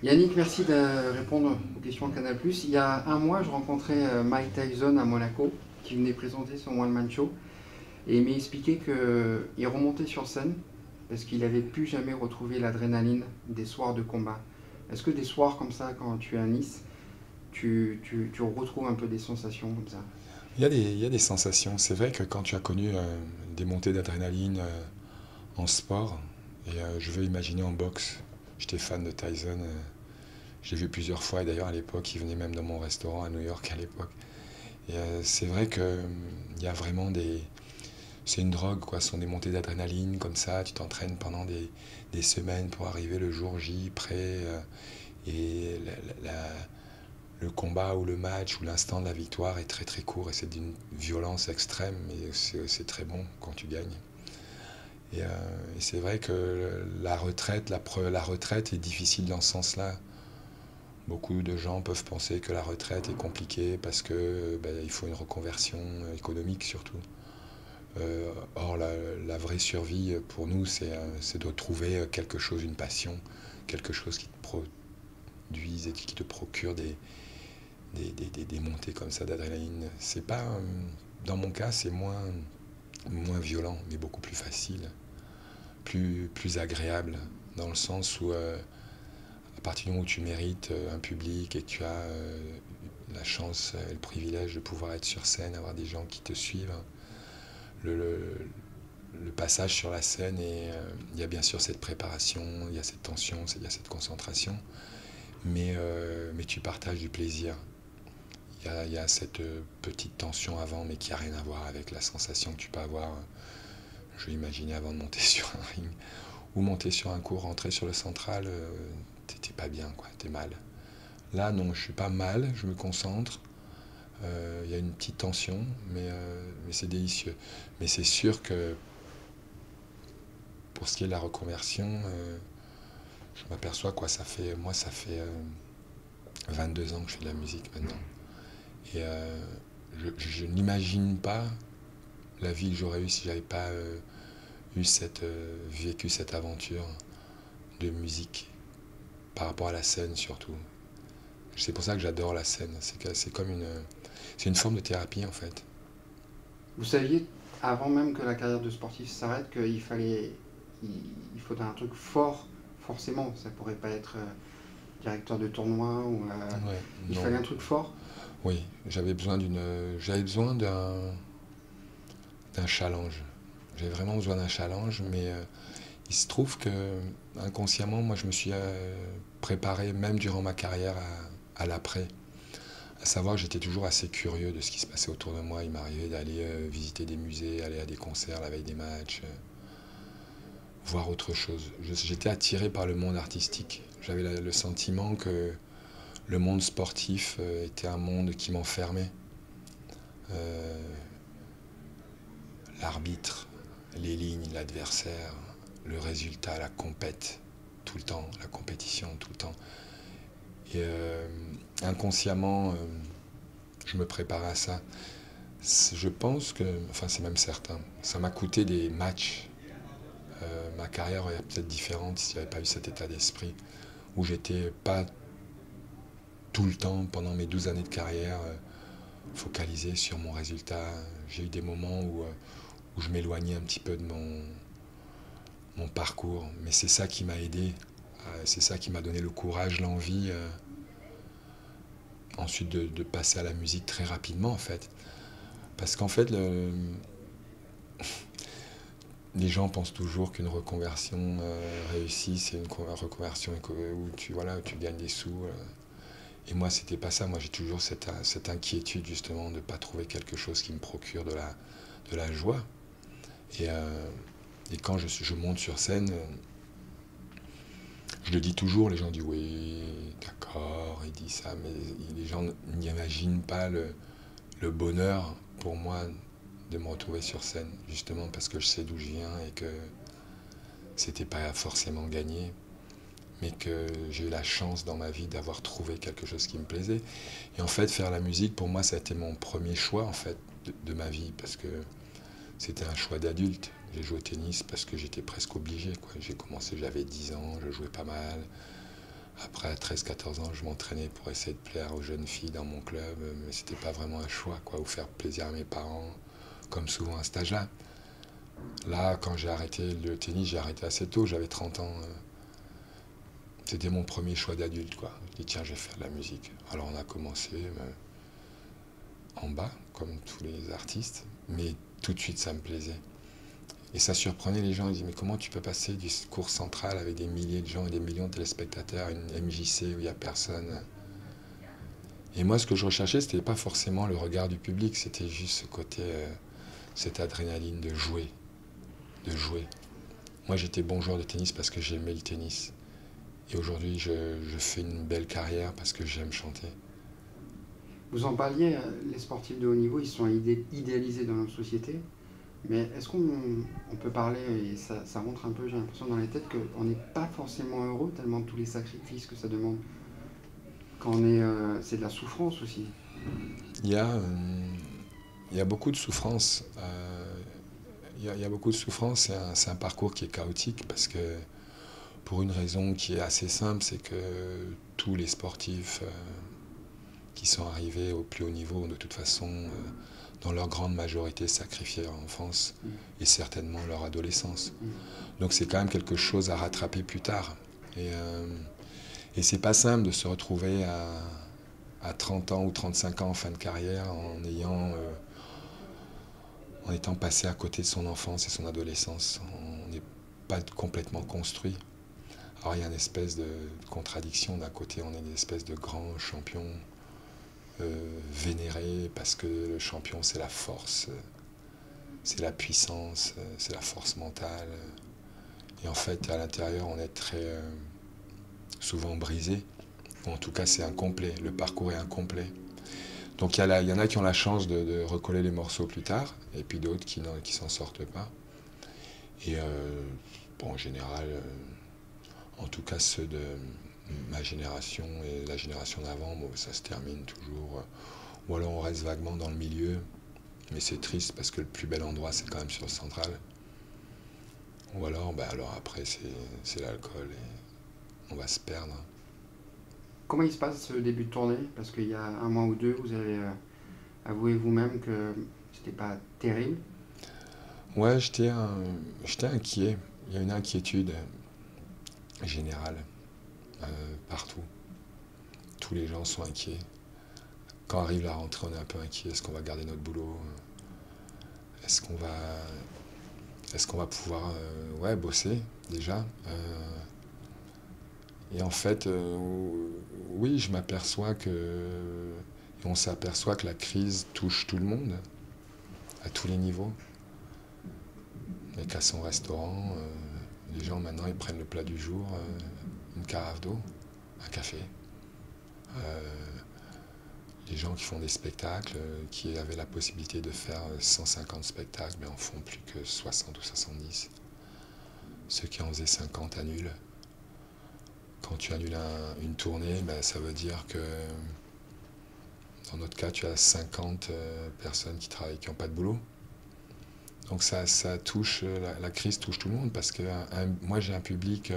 Yannick, merci de répondre aux questions Canal+. Il y a un mois, je rencontrais Mike Tyson à Monaco, qui venait présenter son One Man Show, et il m'a expliqué qu'il remontait sur scène parce qu'il n'avait plus jamais retrouvé l'adrénaline des soirs de combat. Est-ce que des soirs comme ça, quand tu es à Nice, tu retrouves un peu des sensations comme ça? Il y a des sensations. C'est vrai que quand tu as connu des montées d'adrénaline en sport, et je veux imaginer en boxe, j'étais fan de Tyson, je l'ai vu plusieurs fois, et d'ailleurs à l'époque, il venait même dans mon restaurant à New York à l'époque. Et c'est vrai que il y a vraiment des... C'est une drogue, quoi. Ce sont des montées d'adrénaline comme ça, tu t'entraînes pendant des semaines pour arriver le jour J, prêt, et le combat ou le match ou l'instant de la victoire est très très court et c'est d'une violence extrême, mais c'est très bon quand tu gagnes. Et c'est vrai que la retraite est difficile dans ce sens-là. Beaucoup de gens peuvent penser que la retraite est compliquée parce que il faut une reconversion économique surtout. Or, la vraie survie pour nous, c'est de trouver quelque chose, une passion, quelque chose qui te produise et qui te procure des montées comme ça d'adrénaline. C'est pas, dans mon cas, c'est moins violent, mais beaucoup plus facile, plus agréable, dans le sens où, à partir du moment où tu mérites un public et que tu as la chance et le privilège de pouvoir être sur scène, avoir des gens qui te suivent, le, le, le passage sur la scène, et il y a bien sûr cette préparation, il y a cette tension, il y a cette concentration, mais tu partages du plaisir. Il y a cette petite tension avant, mais qui n'a rien à voir avec la sensation que tu peux avoir, je vais imaginer, avant de monter sur un ring, ou monter sur un court, rentrer sur le central, t'es pas bien, quoi, t'es mal. Là, non, je suis pas mal, je me concentre, il y a une petite tension, mais c'est délicieux. Mais c'est sûr que pour ce qui est de la reconversion, je m'aperçois, quoi, ça fait 22 ans que je fais de la musique maintenant. Et je n'imagine pas la vie que j'aurais eue si j'avais pas vécu cette aventure de musique par rapport à la scène surtout. C'est pour ça que j'adore la scène. C'est une forme de thérapie en fait. Vous saviez, avant même que la carrière de sportif s'arrête, il, il faudrait un truc fort, forcément. Ça pourrait pas être directeur de tournoi ou Ouais, il non, fallait un truc fort. oui, j'avais besoin d'un challenge. J'avais vraiment besoin d'un challenge, mais il se trouve que inconsciemment, moi, je me suis préparé même durant ma carrière à l'après. À savoir que j'étais toujours assez curieux de ce qui se passait autour de moi. Il m'arrivait d'aller visiter des musées, aller à des concerts la veille des matchs, voir autre chose. J'étais attiré par le monde artistique. J'avais le sentiment que le monde sportif était un monde qui m'enfermait. Euh, L'arbitre, les lignes, l'adversaire, le résultat, la compète, tout le temps, la compétition, tout le temps. Et inconsciemment, je me préparais à ça. Je pense que, enfin c'est même certain, ça m'a coûté des matchs. Ma carrière aurait peut-être différente s'il n'y avait pas eu cet état d'esprit, où j'étais pas tout le temps, pendant mes 12 années de carrière, focalisé sur mon résultat. J'ai eu des moments où je m'éloignais un petit peu de mon parcours, mais c'est ça qui m'a aidé, c'est ça qui m'a donné le courage, l'envie, ensuite de passer à la musique très rapidement en fait. Parce qu'en fait, les gens pensent toujours qu'une reconversion réussie, c'est une reconversion où tu gagnes des sous. Et moi, c'était pas ça. Moi, j'ai toujours cette inquiétude justement de ne pas trouver quelque chose qui me procure de la joie. Et, et quand je monte sur scène, je le dis toujours, les gens disent oui, d'accord, il dit ça, mais les gens n'imaginent pas le bonheur pour moi de me retrouver sur scène, justement parce que je sais d'où je viens et que c'était pas forcément gagné, mais que j'ai eu la chance dans ma vie d'avoir trouvé quelque chose qui me plaisait. Et en fait, faire la musique, pour moi, ça a été mon premier choix en fait de ma vie, parce que c'était un choix d'adulte. J'ai joué au tennis parce que j'étais presque obligé, quoi. J'ai commencé, j'avais 10 ans, je jouais pas mal. Après, à 13-14 ans, je m'entraînais pour essayer de plaire aux jeunes filles dans mon club, mais c'était pas vraiment un choix, quoi, ou faire plaisir à mes parents, comme souvent à cet âge-là. Là, quand j'ai arrêté le tennis, j'ai arrêté assez tôt, j'avais 30 ans. C'était mon premier choix d'adulte, quoi. Je dis, tiens, je vais faire de la musique. Alors on a commencé en bas, comme tous les artistes, mais tout de suite, ça me plaisait. Et ça surprenait les gens, ils disaient, mais comment tu peux passer du cours central avec des milliers de gens et des millions de téléspectateurs à une MJC où il n'y a personne. Et moi, ce que je recherchais, c'était pas forcément le regard du public, c'était juste ce côté, cette adrénaline de jouer, de jouer. Moi, j'étais bon joueur de tennis parce que j'aimais le tennis. Et aujourd'hui, je fais une belle carrière parce que j'aime chanter. Vous en parliez, les sportifs de haut niveau, ils sont idéalisés dans notre société. Mais est-ce qu'on peut parler, et ça rentre un peu, j'ai l'impression, dans les têtes, qu'on n'est pas forcément heureux tellement tous les sacrifices que ça demande. Quand on est, c'est de la souffrance aussi. Il y a, il y a beaucoup de souffrance. Il y a beaucoup de souffrance. C'est un parcours qui est chaotique parce que, pour une raison qui est assez simple, c'est que tous les sportifs qui sont arrivés au plus haut niveau, de toute façon, dans leur grande majorité, sacrifié leur enfance et certainement leur adolescence. Donc c'est quand même quelque chose à rattraper plus tard. Et c'est pas simple de se retrouver à 30 ans ou 35 ans en fin de carrière en étant passé à côté de son enfance et son adolescence. On n'est pas complètement construit. Alors il y a une espèce de contradiction. D'un côté, on est une espèce de grand champion vénéré parce que le champion, c'est la force, c'est la puissance, c'est la force mentale. Et en fait, à l'intérieur, on est très souvent brisé. Ou en tout cas, c'est incomplet. Le parcours est incomplet. Donc il y en a qui ont la chance de recoller les morceaux plus tard, et puis d'autres qui s'en sortent pas. Et bon, en général, en tout cas ceux de ma génération et la génération d'avant, bon, ça se termine toujours. Ou alors on reste vaguement dans le milieu, mais c'est triste parce que le plus bel endroit c'est quand même sur le central. Ou alors, alors après c'est l'alcool et on va se perdre. Comment il se passe ce début de tournée? Parce qu'il y a un mois ou deux, vous avez avoué vous-même que c'était pas terrible. Ouais, j'étais inquiet. Il y a une inquiétude générale partout. Tous les gens sont inquiets. Quand arrive la rentrée, on est un peu inquiet. Est-ce qu'on va garder notre boulot? Est-ce qu'on va pouvoir bosser déjà? Et en fait, oui, je m'aperçois on s'aperçoit que la crise touche tout le monde, à tous les niveaux. Mais qu'à son restaurant, les gens maintenant ils prennent le plat du jour, une carafe d'eau, un café. Les gens qui font des spectacles, qui avaient la possibilité de faire 150 spectacles, mais en font plus que 60 ou 70. Ceux qui en faisaient 50 annulent. Quand tu annules une tournée, ça veut dire que dans notre cas, tu as 50 personnes qui travaillent, qui n'ont pas de boulot. Donc ça touche, la crise touche tout le monde parce que moi j'ai un public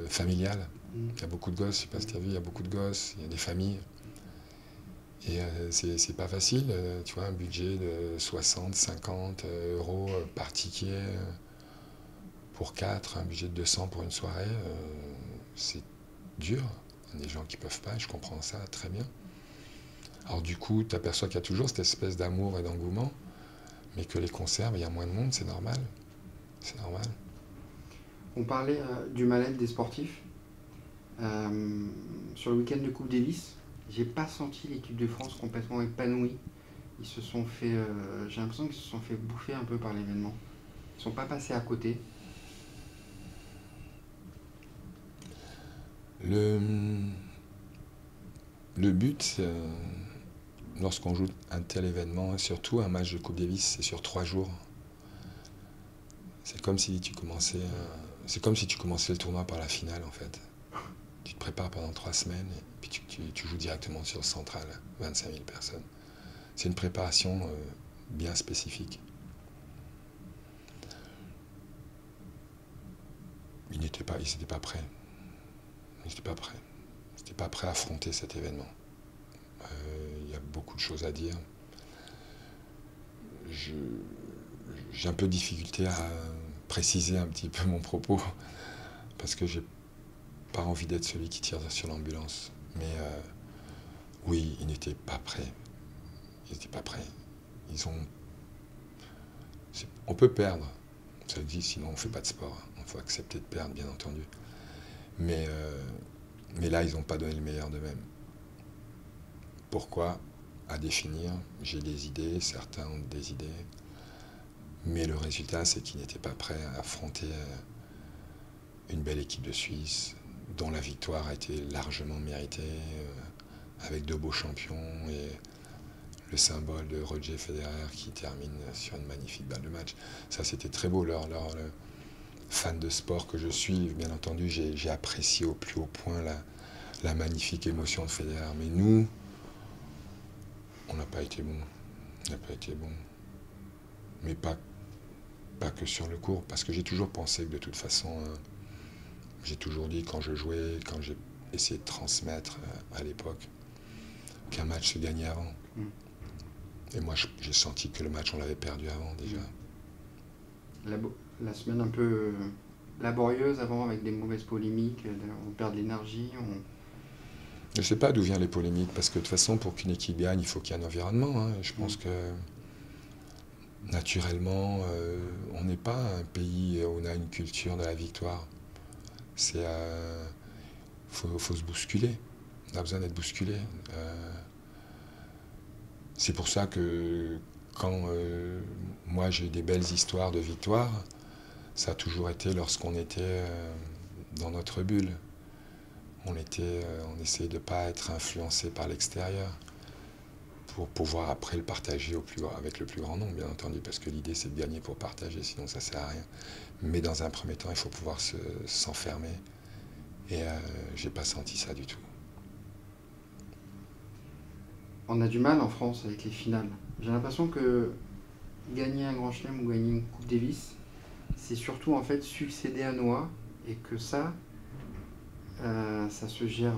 familial. Il y a beaucoup de gosses, je ne sais pas si tu as vu, il y a beaucoup de gosses, il y a des familles. Et c'est pas facile, tu vois, un budget de 60, 50 euros par ticket pour 4, un budget de 200 pour une soirée, c'est dur. Il y a des gens qui ne peuvent pas, je comprends ça très bien. Alors du coup, tu aperçois qu'il y a toujours cette espèce d'amour et d'engouement, mais que les concerts, il y a moins de monde, c'est normal. C'est normal. On parlait du mal-être des sportifs. Sur le week-end de Coupe Davis, j'ai pas senti l'équipe de France complètement épanouie. Ils se sont fait, j'ai l'impression qu'ils se sont fait bouffer un peu par l'événement. Ils sont pas passés à côté. Le but, lorsqu'on joue un tel événement, surtout un match de Coupe Davis, c'est sur 3 jours. C'est comme si tu commençais le tournoi par la finale en fait. Tu te prépares pendant 3 semaines et puis tu joues directement sur le central, 25 000 personnes. C'est une préparation bien spécifique. Ils n'étaient pas prêts. J'étais pas prêt. J'étais pas prêt à affronter cet événement. Il y a beaucoup de choses à dire. J'ai un peu de difficulté à préciser un petit peu mon propos parce que j'ai pas envie d'être celui qui tire sur l'ambulance. Mais oui, ils n'étaient pas prêts. Ils n'étaient pas prêts. On peut perdre. Ça existe, sinon on ne fait pas de sport. Il faut accepter de perdre, bien entendu. Mais là, ils n'ont pas donné le meilleur d'eux-mêmes. Pourquoi? À définir. J'ai des idées, certains ont des idées. Mais le résultat, c'est qu'ils n'étaient pas prêts à affronter une belle équipe de Suisse, dont la victoire a été largement méritée, avec deux beaux champions et le symbole de Roger Federer qui termine sur une magnifique balle de match. Ça, c'était très beau. Fan de sport que je suis, bien entendu, j'ai apprécié au plus haut point la magnifique émotion de Federer. Mais nous, on n'a pas été bons. On n'a pas été bons. Mais pas que sur le court, parce que j'ai toujours pensé que de toute façon, j'ai toujours dit quand je jouais, quand j'ai essayé de transmettre à l'époque, qu'un match se gagnait avant. Et moi, j'ai senti que le match, on l'avait perdu avant déjà. La semaine un peu laborieuse avant, avec des mauvaises polémiques, on perd de l'énergie. Je ne sais pas d'où viennent les polémiques, parce que de toute façon, pour qu'une équipe gagne, il faut qu'il y ait un environnement. Hein. Je pense que naturellement, on n'est pas un pays où on a une culture de la victoire. Faut se bousculer. On a besoin d'être bousculé. C'est pour ça que quand moi j'ai eu des belles histoires de victoire, ça a toujours été lorsqu'on était dans notre bulle. On essayait de ne pas être influencé par l'extérieur pour pouvoir après le partager avec le plus grand nombre, bien entendu, parce que l'idée c'est de gagner pour partager, sinon ça ne sert à rien. Mais dans un premier temps, il faut pouvoir s'enfermer. Et j'ai pas senti ça du tout. On a du mal en France avec les finales. J'ai l'impression que gagner un Grand Chelem ou gagner une Coupe Davis, c'est surtout en fait succéder à Noah, et que ça se gère,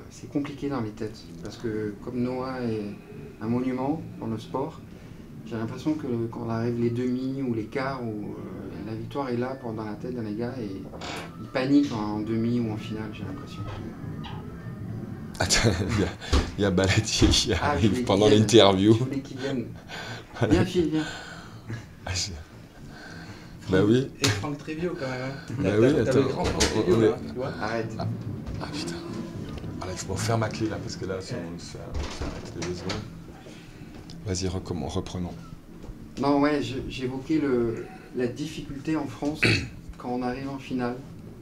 c'est compliqué dans les têtes. Parce que comme Noah est un monument dans le sport, j'ai l'impression que quand on arrive les demi ou les quarts, où la victoire est là dans la tête d'un gars, et ils paniquent en demi ou en finale, j'ai l'impression. Attends, il y a Balatier qui arrive pendant l'interview. Je voulais qu'il vienne. Viens, Phil, viens. Bah oui. Et Franck Tréviot quand même. Hein. Bah oui, t'as attends. le grand Franck Tréviot, là, tu vois. Arrête. Ah putain. Voilà, il faut faire ma clé là, parce que là, ça arrête de 2 secondes. Vas-y, reprenons. Non, ouais, j'évoquais la difficulté en France quand on arrive en finale.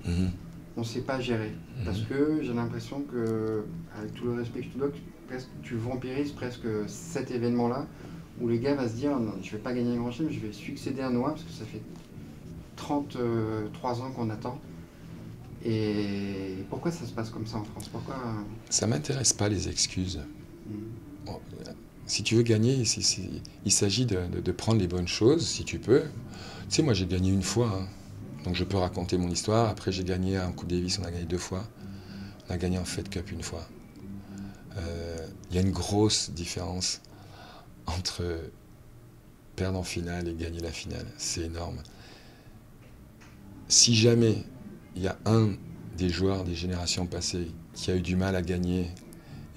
On ne sait pas gérer. Parce que j'ai l'impression que, avec tout le respect que je te dois, tu vampirises presque cet événement-là, où les gars vont se dire non, je ne vais pas gagner un Grand Chelem, je vais succéder à Noah, parce que ça fait 33 ans qu'on attend. Et pourquoi ça se passe comme ça en France? Pourquoi... Ça ne m'intéresse pas les excuses. Bon, si tu veux gagner, il s'agit de prendre les bonnes choses, si tu peux. Tu sais, moi j'ai gagné une fois. Hein. Donc je peux raconter mon histoire. Après j'ai gagné en Coupe Davis, on a gagné 2 fois. On a gagné en Fed Cup 1 fois. Il y a une grosse différence entre perdre en finale et gagner la finale. C'est énorme. Si jamais il y a un des joueurs des générations passées qui a eu du mal à gagner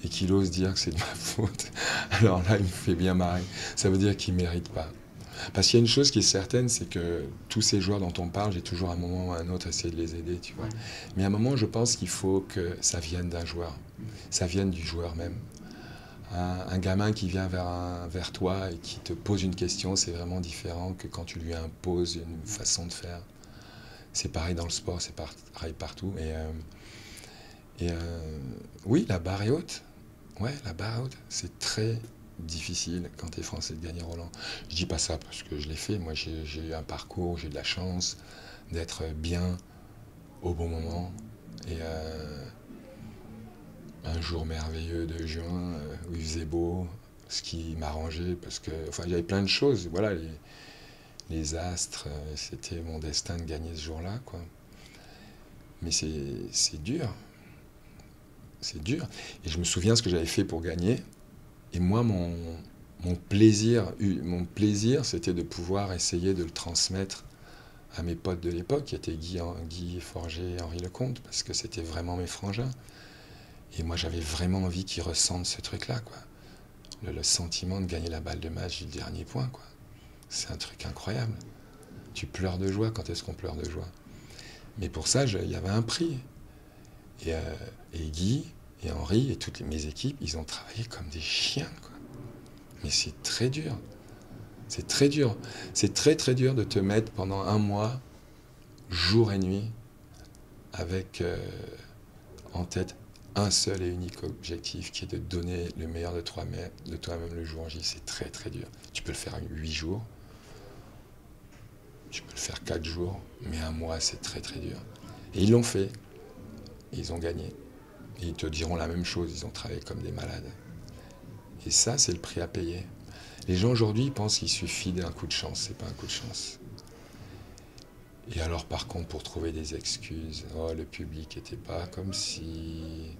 et qui ose dire que c'est de ma faute, alors là il me fait bien marrer. Ça veut dire qu'il ne mérite pas. Parce qu'il y a une chose qui est certaine, c'est que tous ces joueurs dont on parle, j'ai toujours à un moment ou à un autre essayé de les aider, tu vois. Mais à un moment, je pense qu'il faut que ça vienne d'un joueur, ça vienne du joueur même. Un gamin qui vient vers toi et qui te pose une question, c'est vraiment différent que quand tu lui imposes une façon de faire. C'est pareil dans le sport, c'est pareil partout. Oui, la barre est haute. Ouais, la barre est haute. C'est très difficile quand tu es français de gagner Roland. Je dis pas ça parce que je l'ai fait. Moi, j'ai eu un parcours, j'ai eu de la chance d'être bien au bon moment. Et un jour merveilleux de juin où il faisait beau, ce qui m'arrangeait parce que, enfin, il y avait plein de choses. Voilà, les astres, c'était mon destin de gagner ce jour-là, quoi. Mais c'est dur. c'est dur. Et je me souviens ce que j'avais fait pour gagner. Et moi, mon plaisir, c'était de pouvoir essayer de le transmettre à mes potes de l'époque, qui étaient Guy Forger et Henri Lecomte, parce que c'était vraiment mes frangins. Et moi, j'avais vraiment envie qu'ils ressentent ce truc-là, quoi. Le sentiment de gagner la balle de match du dernier point, quoi. C'est un truc incroyable. Tu pleures de joie. Quand est-ce qu'on pleure de joie? Mais pour ça, il y avait un prix. Et Guy et Henri et toutes mes équipes, ils ont travaillé comme des chiens, quoi. Mais c'est très dur. C'est très dur. C'est très très dur de te mettre pendant un mois, jour et nuit, avec en tête un seul et unique objectif, qui est de donner le meilleur de toi-même le jour J. C'est très très dur. Tu peux le faire 8 jours, tu peux le faire 4 jours, mais un mois, c'est très très dur. Et ils l'ont fait. Et ils ont gagné. Et ils te diront la même chose, ils ont travaillé comme des malades. Et ça, c'est le prix à payer. Les gens aujourd'hui pensent qu'il suffit d'un coup de chance. C'est pas un coup de chance. Et alors, par contre, pour trouver des excuses, oh, le public n'était pas comme si,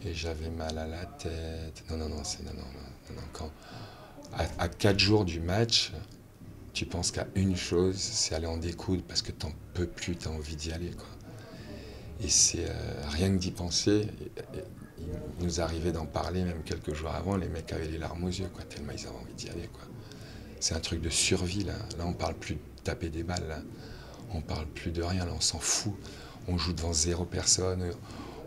et j'avais mal à la tête. Non. Quand, à 4 jours du match, tu penses qu'à une chose, c'est aller en découdre parce que t'en peux plus, t'as envie d'y aller, quoi. Et c'est rien que d'y penser. Il nous arrivait d'en parler même quelques jours avant, les mecs avaient les larmes aux yeux, quoi, tellement ils avaient envie d'y aller, quoi. C'est un truc de survie, là. Là, on parle plus de taper des balles, là. On parle plus de rien, là, on s'en fout. On joue devant 0 personne,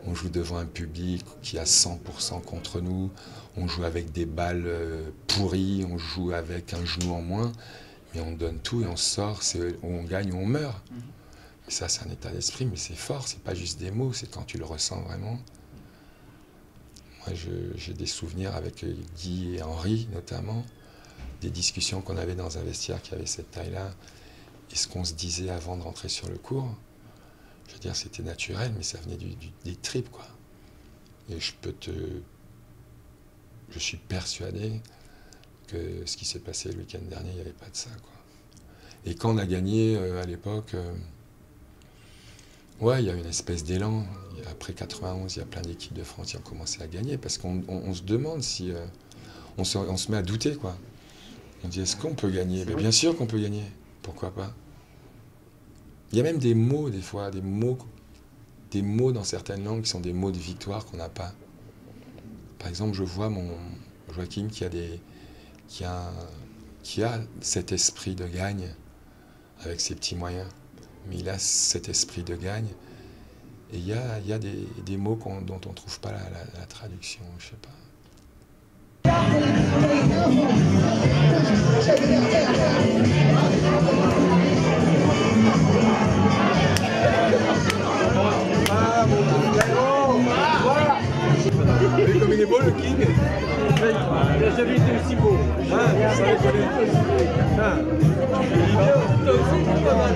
on joue devant un public qui a 100% contre nous, on joue avec des balles pourries, on joue avec un genou en moins, mais on donne tout et on sort, on gagne ou on meurt. Et ça, c'est un état d'esprit, mais c'est fort, c'est pas juste des mots, c'est quand tu le ressens vraiment. Moi, j'ai des souvenirs avec Guy et Henri, notamment, des discussions qu'on avait dans un vestiaire qui avait cette taille-là, et ce qu'on se disait avant de rentrer sur le court. Je veux dire, c'était naturel, mais ça venait des tripes, quoi. Et je suis persuadé que ce qui s'est passé le week-end dernier, il n'y avait pas de ça, quoi. Et quand on a gagné à l'époque, ouais, il y a une espèce d'élan. Après 91, il y a plein d'équipes de France qui ont commencé à gagner, parce qu'on se demande si... on se met à douter, quoi. On dit, est-ce qu'on peut gagner? Mais bien sûr qu'on peut gagner. Pourquoi pas? Il y a même des mots, des fois, des mots dans certaines langues qui sont des mots de victoire qu'on n'a pas. Par exemple, je vois mon Joachim qui a cet esprit de gagne avec ses petits moyens. Mais il a cet esprit de gagne. Et il y a des mots dont on ne trouve pas la traduction, je sais pas. Mais comme il est beau, le King. Il n'a jamais été aussi beau. Ça les connaît. Toi aussi, c'est pas mal.